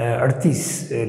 38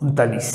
39।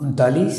39,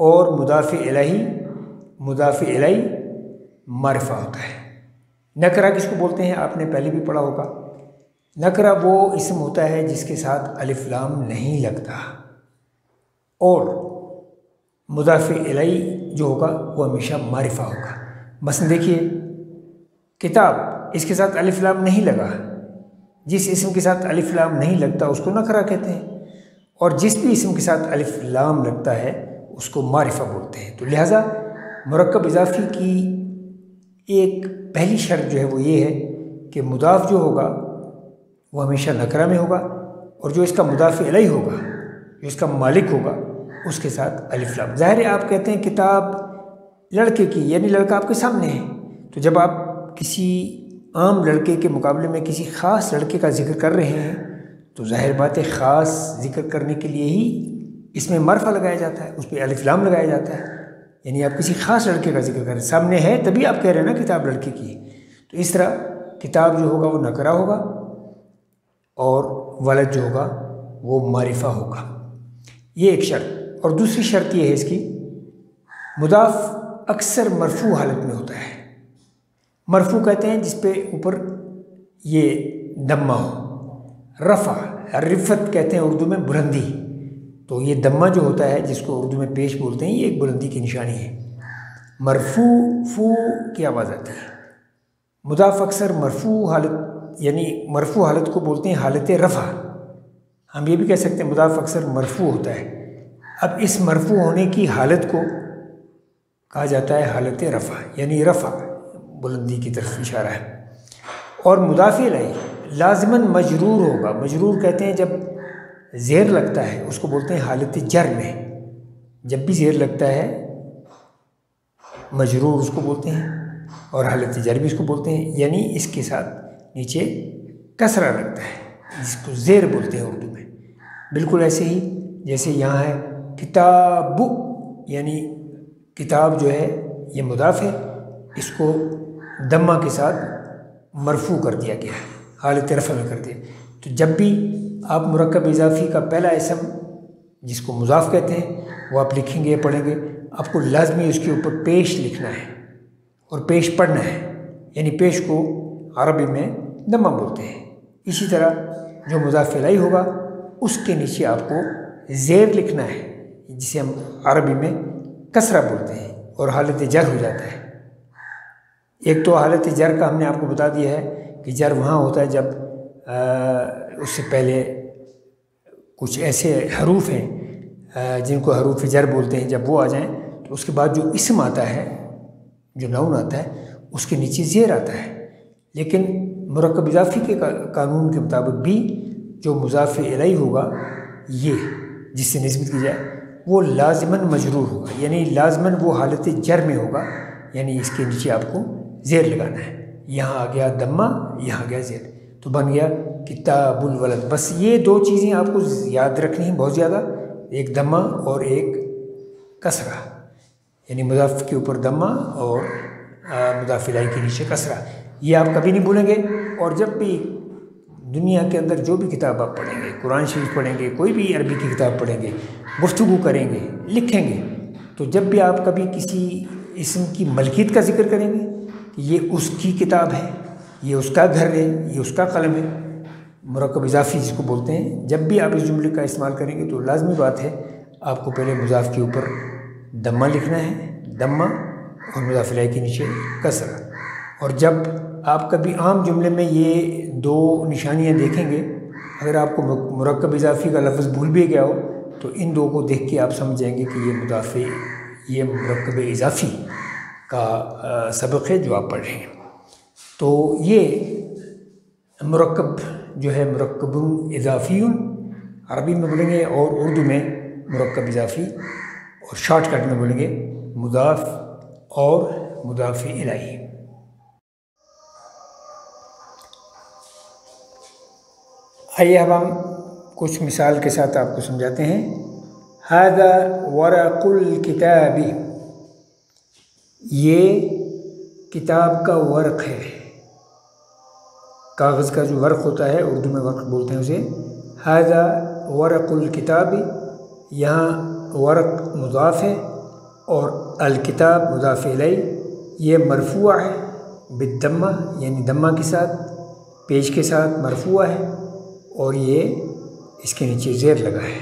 اور مضاف الیہ معرفہ ہوتا ہے۔ نکرہ کس کو بولتے ہیں؟ آپ نے پہلے بھی پڑھا ہوگا، نکرہ وہ اسم ہوتا ہے جس کے ساتھ الف لام نہیں لگتا، اور مضاف الیہ جو ہوگا وہ ہمیشہ معرفہ ہوگا۔ مثلا دیکھیے کتاب، اس کے ساتھ الف لام نہیں لگا، جس اسم کے ساتھ الف لام نہیں لگتا اس کو نکرہ کہتے ہیں، اور جس بھی اسم کے ساتھ الف لام لگتا ہے اس کو معرفہ بولتے ہیں۔ تو لہٰذا مرکب اضافی کی ایک پہلی شرط جو ہے وہ یہ ہے کہ مضاف جو ہوگا وہ ہمیشہ نکرہ میں ہوگا، اور جو اس کا مضاف الیہ ہوگا، جو اس کا مالک ہوگا، اس کے ساتھ الف لام۔ ظاہر ہے آپ کہتے ہیں کتاب لڑکے کی، یعنی لڑکا آپ کے سامنے ہے، تو جب آپ کسی عام لڑکے کے مقابلے میں کسی خاص لڑکے کا ذکر کر رہے ہیں تو ظاہر بات ہے خاص ذکر کرنے کے لیے ہی اس میں معرفہ لگایا جاتا ہے، اس پہ الف لام لگایا جاتا ہے، یعنی آپ کسی خاص لڑکے کا ذکر کر رہے ہیں، سامنے ہے تبھی آپ کہہ رہے ہیں نا کتاب لڑکے کی ہے۔ تو اس طرح کتاب جو ہوگا وہ نکرہ ہوگا اور ولد جو ہوگا وہ معرفہ ہوگا، یہ ایک شرط۔ اور دوسری شرط یہ ہے اس کی، مضاف اکثر مرفوع حالت میں ہوتا ہے۔ مرفوع کہتے ہیں جس پہ اوپر یہ دمہ ہو، رفع، رفت کہتے ہیں اردو میں بلندی، تو یہ دمہ جو ہوتا ہے جس کو اردو میں پیش بولتے ہیں، یہ ایک بلندی کی نشانی ہے۔ مرفوع فو کی آواز آتی ہے۔ مضاف اکثر مرفوع حالت، یعنی مرفوع حالت کو بولتے ہیں حالت رفع، ہم یہ بھی کہہ سکتے ہیں مضاف اکثر مرفوع ہوتا ہے۔ اب اس مرفوع ہونے کی حالت کو کہا جاتا ہے حالت رفع، یعنی رفع بلندی کی طرف اشارہ ہے۔ اور مضاف الیہ لازماً مجرور ہوگا، مجرور کہتے ہیں جب زیر لگتا ہے اس کو بولتے ہیں حالت جر میں، جب بھی زیر لگتا ہے مجرور اس کو بولتے ہیں، اور حالت جر بھی اس کو بولتے ہیں، یعنی اس کے ساتھ نیچے کسرہ لگتا ہے جس کو زیر بولتے ہیں اردو میں۔ بالکل ایسے ہی جیسے یہاں ہے کتاب، یعنی کتاب جو ہے یہ مضاف ہے، اس کو دمہ کے ساتھ مرفوع کر دیا گیا ہے، حالت رفع میں کر دیا۔ تو جب بھی آپ مرکب اضافی کا پہلا اسم جس کو مضاف کہتے ہیں وہ آپ لکھیں گے، پڑھیں گے، آپ کو لازمی اس کے اوپر پیش لکھنا ہے اور پیش پڑھنا ہے، یعنی پیش کو عربی میں دمہ بولتے ہیں۔ اسی طرح جو مضاف الیہ ہوگا اس کے نیچے آپ کو زیر لکھنا ہے جسے ہم عربی میں کسرہ بولتے ہیں، اور حالت جر ہو جاتا ہے۔ ایک تو حالت جر کا ہم نے آپ کو بتا دیا ہے کہ جر وہاں ہوتا ہے جب اس سے پہلے کچھ ایسے حروف ہیں جن کو حروف جر بولتے ہیں، جب وہ آ جائیں تو اس کے بعد جو اسم آتا ہے، جو نون آتا ہے، اس کے نیچے زیر آتا ہے۔ لیکن مرکب اضافی کے قانون کے مطابق بھی جو مضاف الیہ ہوگا یہ جس سے نسبت کی جائے وہ لازماً مجرور ہوگا، یعنی لازماً وہ حالت جر میں ہوگا، یعنی اس کے نیچے آپ کو زیر لگانا ہے۔ یہاں آ گیا دمہ، یہاں آ گیا زیر، تو بن گیا کتاب الولد۔ بس یہ دو چیزیں آپ کو یاد رکھنی ہیں بہت زیادہ، ایک دمہ اور ایک کسرہ، یعنی مضاف کے اوپر دمہ اور مضاف الیہ کے نیچے کسرہ، یہ آپ کبھی نہیں بھولیں گے۔ اور جب بھی دنیا کے اندر جو بھی کتاب آپ پڑھیں گے، قرآن شریف پڑھیں گے، کوئی بھی عربی کی کتاب پڑھیں گے، گفتگو کریں گے، لکھیں گے، تو جب بھی آپ کبھی کسی اسم کی ملکیت کا ذکر کریں گے کہ یہ اس کی کتاب ہے، یہ اس کا گھر ہے، یہ اس کا قلم ہے، مرکب اضافی جس کو بولتے ہیں، جب بھی آپ اس جملے کا استعمال کریں گے تو لازمی بات ہے آپ کو پہلے مضاف کے اوپر دمہ لکھنا ہے، دمہ، اور مضاف الیہ کے نیچے کسرہ۔ اور جب آپ کبھی عام جملے میں یہ دو نشانیاں دیکھیں گے، اگر آپ کو مرکب اضافی کا لفظ بھول بھی گیا ہو تو ان دو کو دیکھ کے آپ سمجھ جائیں گے کہ یہ مرکب اضافی کا سبق ہے جو آپ پڑھ رہے ہیں۔ تو یہ مرکب جو ہے مرکب اضافی عربی میں بولیں گے، اور اردو میں مرکب اضافی، اور شارٹ کٹ میں بولیں گے مضاف اور مضاف الیہ۔ آئیے اب ہم کچھ مثال کے ساتھ آپ کو سمجھاتے ہیں۔ ھذا ورق الکتاب، یہ کتاب کا ورق ہے، کاغذ کا جو ورق ہوتا ہے اردو میں ورق بولتے ہیں اسے۔ ھذا ورق الکتاب، یہاں ورق مضاف ہے اور الکتاب مضاف الیہ یہ مرفوع ہے بالدمہ یعنی دمہ کے ساتھ پیش کے ساتھ مرفوع ہے، اور یہ اس کے نیچے زیر لگا ہے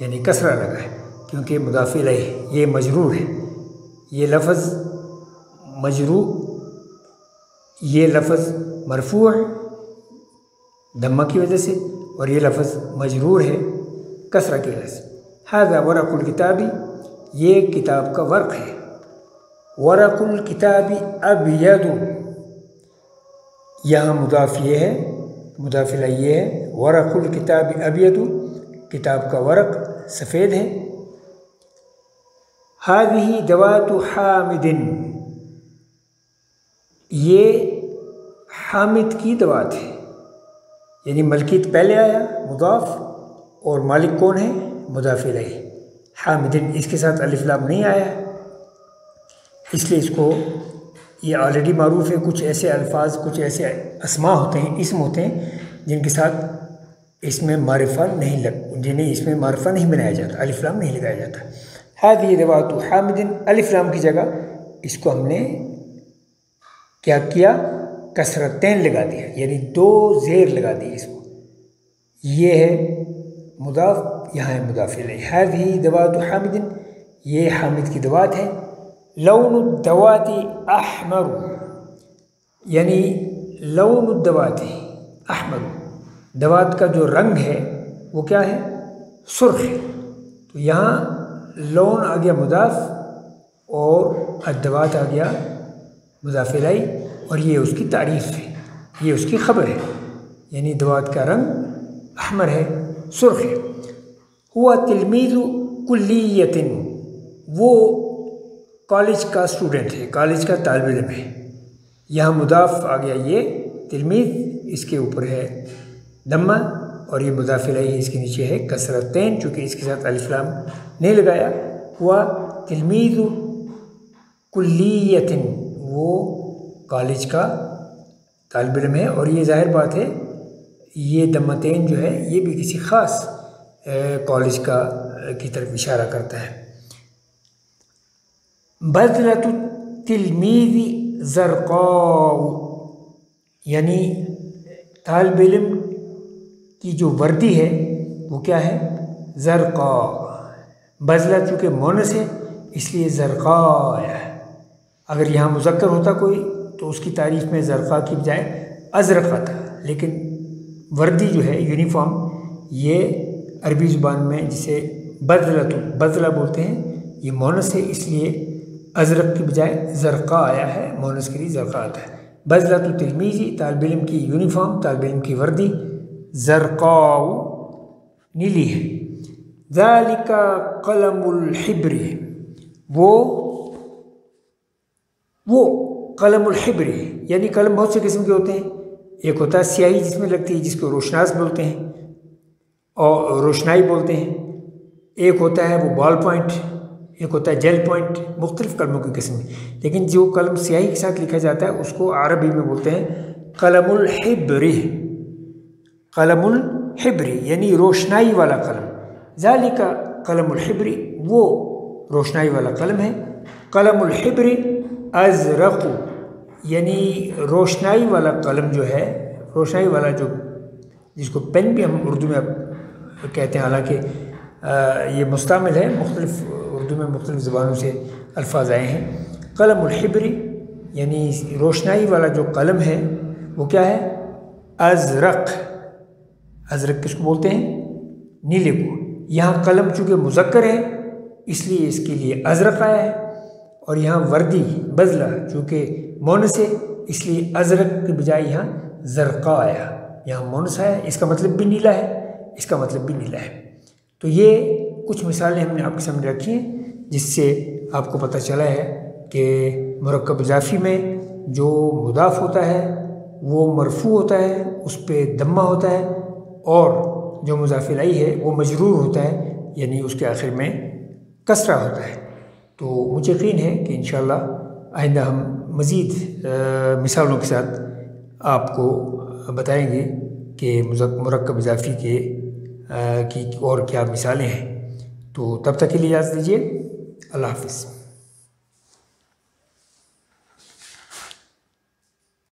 یعنی کسرہ لگا ہے کیونکہ مضاف الیہ یہ مجرور ہے۔ یہ لفظ مرفوع ہے دمہ کی وجہ سے، اور یہ لفظ مجرور ہے کسرہ کی وجہ سے۔ ھذا ورق الکتاب، یہ کتاب کا ورق ہے۔ ورق الکتاب ابیض، یہاں مضاف یہ ہے، مضاف الیہ یہ ہے۔ ورق الکتاب ابیض، کتاب کا ورق سفید ہے۔ ھذہ دوات حامد، یہ حامد کی دوات ہے، یعنی ملکیت پہلے آیا مضاف، اور مالک کون ہے؟ مضاف الیہ حامد، اس کے ساتھ الف لام نہیں آیا، اس لیے اس کو یہ آلریڈی معروف ہے۔ کچھ ایسے الفاظ، کچھ ایسے اسماء ہوتے ہیں، اسم ہوتے ہیں جن کے ساتھ اس میں معرفہ جنہیں اس میں معرفہ نہیں بنایا جاتا، الف لام نہیں لگایا جاتا۔ ھذہ دوات حامد، الف لام کی جگہ اس کو ہم نے کیا کیا؟ کسرتین لگا دیا، یعنی 2 زیر لگا دی اس کو۔ یہ ہے مضاف، یہاں ہے مضاف الیہ۔ ھذہ دوات حامد، یہ حامد کی دوات ہے۔ لون الدوات احمر، یعنی لون الدوات احمر، دوات کا جو رنگ ہے وہ کیا ہے؟ سرخ ہے۔ تو یہاں لون آ گیا مضاف، اور الدوات آ گیا مضاف الیہ، اور یہ اس کی تعریف ہے، یہ اس کی خبر ہے، یعنی دوات کا رنگ احمر ہے، سرخ ہے۔ ہوا تلمیذ کلیۃ، وہ کالج کا اسٹوڈنٹ ہے، کالج کا طالب علم ہے۔ یہاں مضاف آ گیا یہ تلمیذ، اس کے اوپر ہے دمہ، اور یہ مضاف الیہ اس کے نیچے ہے کسرتین، چونکہ اس کے ساتھ الف لام نہیں لگایا۔ ہوا تلمیذ کلیۃ، وہ کالج کا طالب علم ہے، اور یہ ظاہر بات ہے یہ دمتین جو ہے یہ بھی کسی خاص کالج کی طرف اشارہ کرتا ہے۔ بذلۃ التلمیذ زرقاء، یعنی طالب علم کی جو وردی ہے وہ کیا ہے؟ زرقاء۔ بذلہ چونکہ مونس ہے اس لیے زرقاء ہے۔ اگر یہاں مذکر ہوتا کوئی تو اس کی تعریف میں زرقاء کی بجائے ازرق آتا، لیکن وردی جو ہے یونیفارم، یہ عربی زبان میں جسے بذلہ بولتے ہیں، یہ مونس ہے، اس لیے ازرق کی بجائے زرقاء آیا ہے، مونس کے لیے زرقاء آتا ہے۔ بذلۃ التلمیذ، طالب علم کی یونیفارم، طالب علم کی وردی، زرقاء نیلی ہے۔ ذالک قلم الحبر، وہ قلم الحبر، یعنی قلم بہت سے قسم کے ہوتے ہیں۔ ایک ہوتا ہے سیاہی جس میں لگتی ہے، جس کو روشناس بولتے ہیں اور روشنائی بولتے ہیں۔ ایک ہوتا ہے وہ بال پوائنٹ، ایک ہوتا ہے جیل پوائنٹ، مختلف قلموں کی قسم ہے، لیکن جو قلم سیاہی کے ساتھ لکھا جاتا ہے اس کو عربی میں بولتے ہیں قلم الحبر، قلم الحبر یعنی روشنائی والا قلم۔ ذالک قلم الحبر، وہ روشنائی والا قلم ہے۔ قلم الحبر ازرق، یعنی روشنائی والا قلم جو ہے، روشنائی والا جو جس کو پین بھی ہم اردو میں کہتے ہیں، حالانکہ یہ مستعمل ہے، مختلف اردو میں مختلف زبانوں سے الفاظ آئے ہیں۔ قلم الحبر یعنی روشنائی والا جو قلم ہے وہ کیا ہے؟ ازرق۔ ازرق کس کو بولتے ہیں؟ نیلے کو۔ یہاں قلم چونکہ مذکر ہے اس لیے اس کے لیے ازرق آیا ہے، اور یہاں وردی بذلہ چونکہ مونس ہے اس لیے ازرق کے بجائے یہاں زرقاء آیا، یہاں مونس آیا، اس کا مطلب بھی نیلا ہے، اس کا مطلب بھی نیلا ہے۔ تو یہ کچھ مثالیں ہم نے آپ کے سامنے رکھی ہیں جس سے آپ کو پتہ چلا ہے کہ مرکب اضافی میں جو مضاف ہوتا ہے وہ مرفوع ہوتا ہے، اس پہ دمہ ہوتا ہے، اور جو مضاف الیہ ہے وہ مجرور ہوتا ہے، یعنی اس کے آخر میں کسرہ ہوتا ہے۔ تو مجھے یقین ہے کہ انشاءاللہ آئندہ ہم مزید مثالوں کے ساتھ آپ کو بتائیں گے کہ مرکب اضافی کی اور کیا مثالیں ہیں۔ تو تب تک کے لیے اجازت دیجیے، اللہ حافظ۔